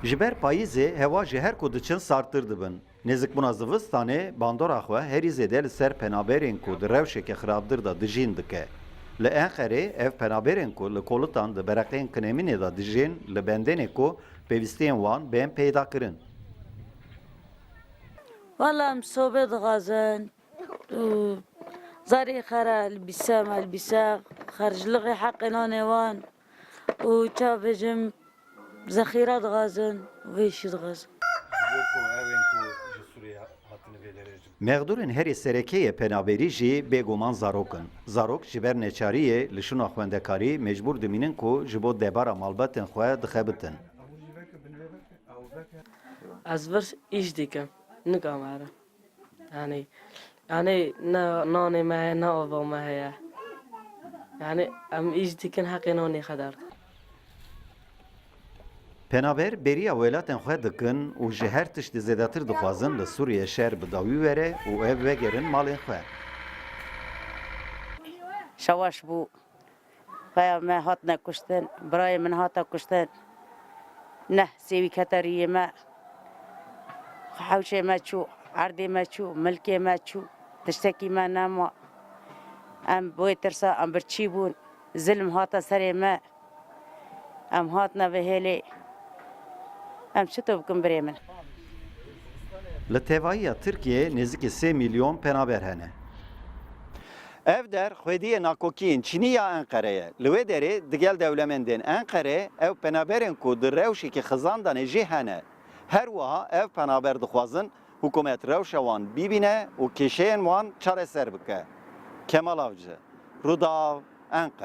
Ji ber payîzê heva ji her ku diçin sartir dibin. Nêzik bûna zivistanê bandora xwe herî zêde li ser penaberên ku di rewşeke xirabdir da dijîn dike. Li Enqerê ev penaberên ku li kolitan di bereqên Kinemînê da dijîn li bendenê ku pêwîstiyên wan bên peyda kirin. والله صوبت غازن زاري خرا البسا خرج لغي حق نانوان وشابجم ذخيرات غازن ويشد غازن Mexdurên herî serekeyê penaberî jî bêguman zarok in. Zarok ji ber neçariyê li şûna xwendekarî mecbûr dimînin ku ji bo debara malbatên xwe dixebitin. از ورش ایش دیکم نکامره یعنی نه نانی مه نه آوا مه yani em iş dikin hakkı nani kadar. Penaber beriya welatên xwe dikin û ji her tiştî zêdetir dixwazin li Sûriye şer bi dawî were û ev vegerin malên xwe. Şewaş bû. Baya me hatine kuştin, birayê min hata kuştin. Neh sêwî keteriyê me, hewşê me çû, erdê me çû, milkê me çû, tiştekî me nema. Em boyê tirsa em birçî bûn, zilm hata serê me. Em hatine vehêlê. Em çi tu bikin birê min? Li tevayiya Tirkiye nêzîkî 3 milyon penaber hene. Ev der xwediyê nakokiyên Çînî ya Enqereyê. Li wê derê digel dewlemendên Enqerê ev penaberên ku di rewşekî xizandanê jî hene. Her wiha ev penaber dixwazin hikûmet rewşa wan bibîne û kêşeyên wan çareser bike. Kemal Avcı, Rudaw, Enqere.